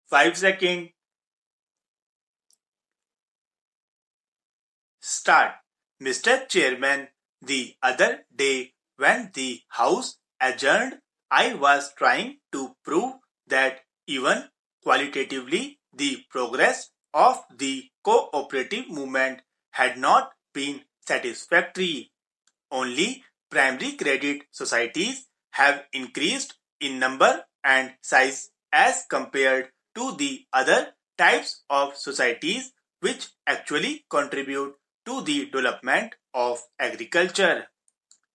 5 seconds. Start. Mr. Chairman, the other day when the House adjourned, I was trying to prove that even qualitatively the progress of the cooperative movement had not been satisfactory. Only primary credit societies have increased in number and size as compared to the other types of societies which actually contribute to the development of agriculture.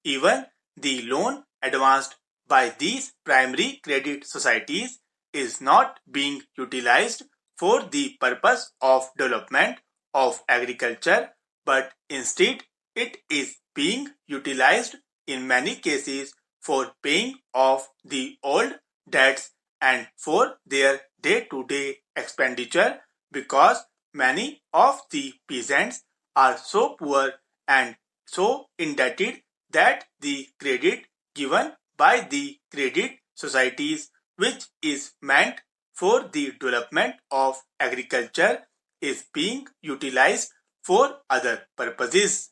Even the loan advanced by these primary credit societies is not being utilized for the purpose of development of agriculture, but instead it is being utilized in many cases for paying off the old debts and for their day-to-day expenditure, because many of the peasants are so poor and so indebted that the credit given by the credit societies, which is meant for the development of agriculture, is being utilized for other purposes.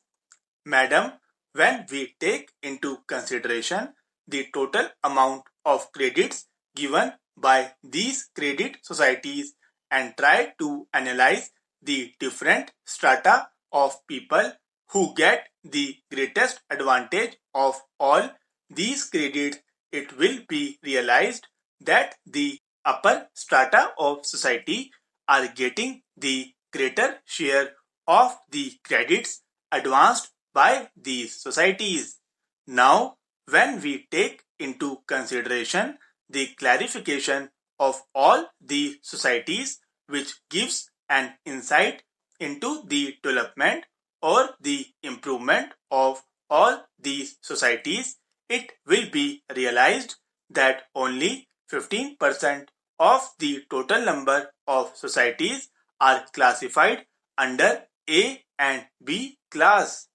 Madam, when we take into consideration the total amount of credits given by these credit societies and try to analyze the different strata of people who get the greatest advantage of all these credits, it will be realized that the upper strata of society are getting the greater share of the credits advanced by these societies. Now, when we take into consideration the clarification of all the societies, which gives an insight into the development or the improvement of all these societies, it will be realized that only 15% of the total number of societies are classified under A and B class.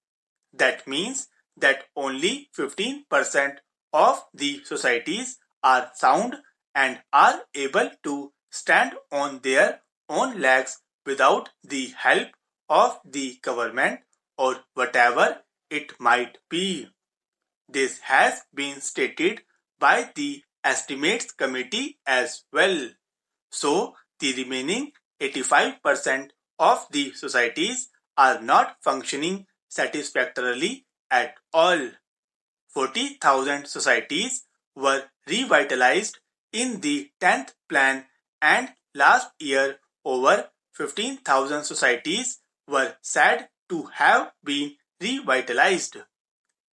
That means that only 15% of the societies are sound and are able to stand on their own legs without the help of the government or whatever it might be. This has been stated by the Estimates Committee as well. So, the remaining 85% of the societies are not functioning satisfactorily at all. 40,000 societies were revitalized in the 10th plan, and last year over 15,000 societies were said to have been revitalized.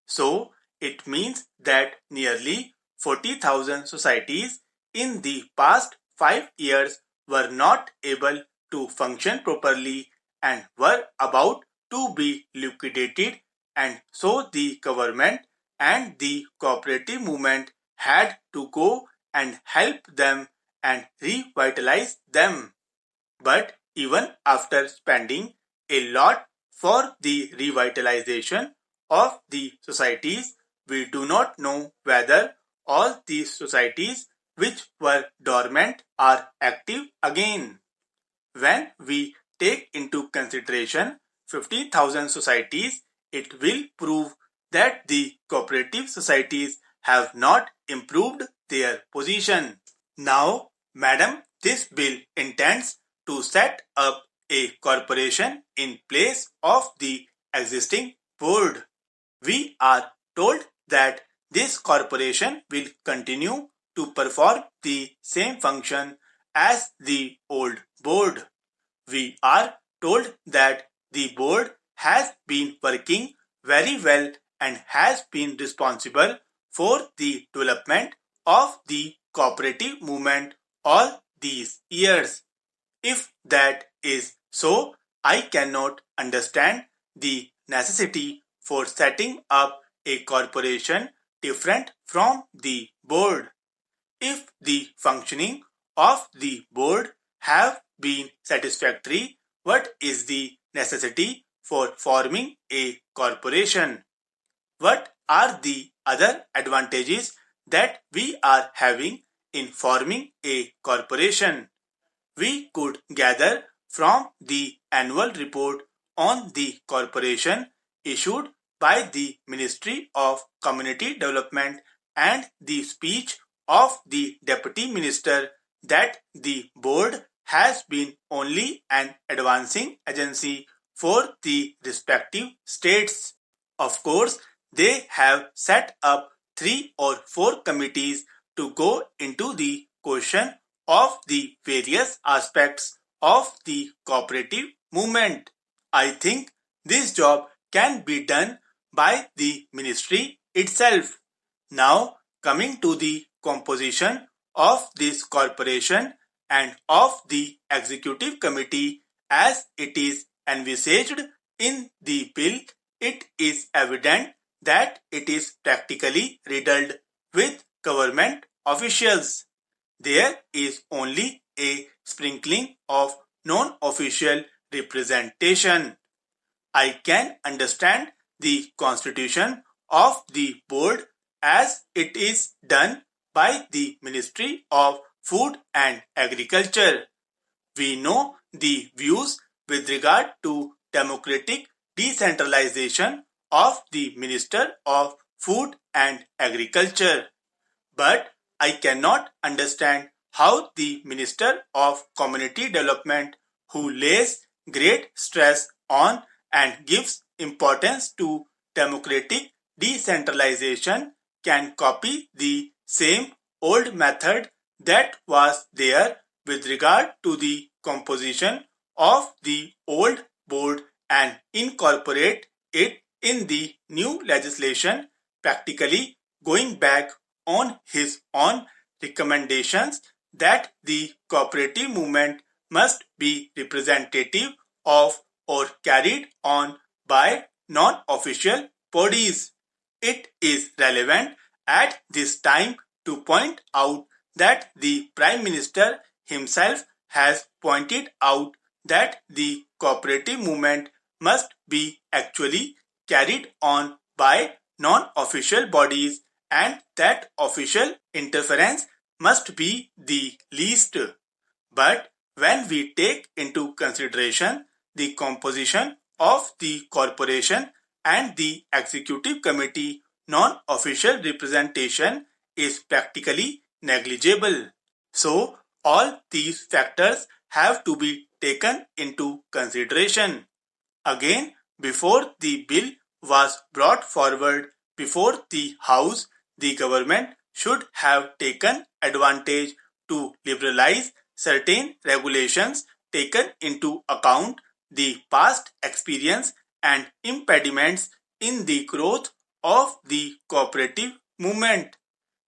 So, it means that nearly 40,000 societies in the past 5 years were not able to function properly and were about to be liquidated, and so the government and the cooperative movement had to go and help them and revitalize them. But even after spending a lot for the revitalization of the societies, we do not know whether all these societies which were dormant are active again. When we take into consideration 50,000 societies, it will prove that the cooperative societies have not improved their position. Now, madam, this bill intends to set up a corporation in place of the existing board. We are told that this corporation will continue to perform the same function as the old board. We are told that the board has been working very well and has been responsible for the development of the cooperative movement all these years. If that is so, I cannot understand the necessity for setting up a corporation different from the board. If the functioning of the board have been satisfactory, what is the necessity for forming a corporation? What are the other advantages that we are having in forming a corporation? we could gather from the annual report on the corporation issued by the Ministry of Community Development and the speech of the Deputy Minister that the board has been only an advancing agency for the respective states. Of course, they have set up 3 or 4 committees to go into the question of the various aspects of the cooperative movement. I think this job can be done by the ministry itself. Now, coming to the composition of this corporation and of the executive committee as it is envisaged in the bill, it is evident that it is practically riddled with government officials. There is only a sprinkling of non-official representation. I can understand the constitution of the board as it is done by the Ministry of Food and Agriculture. We know the views with regard to democratic decentralization of the Minister of Food and Agriculture. But I cannot understand how the Minister of Community Development, who lays great stress on and gives importance to democratic decentralization, can copy the same old method that was there with regard to the composition of the old board and incorporate it in the new legislation, practically going back on his own recommendations that the cooperative movement must be representative of or carried on by non-official bodies. It is relevant at this time to point out that the Prime Minister himself has pointed out that the cooperative movement must be actually carried on by non-official bodies and that official interference must be the least. But when we take into consideration the composition of the corporation and the executive committee, non-official representation is practically negligible. So, all these factors have to be taken into consideration. Again, before the bill was brought forward before the House, the government should have taken advantage to liberalize certain regulations, taken into account the past experience and impediments in the growth of the cooperative movement.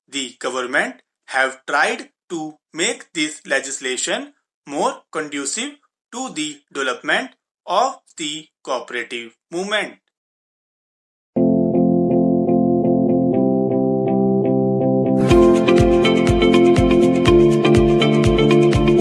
The government have tried to make this legislation more conducive to the development of the cooperative movement.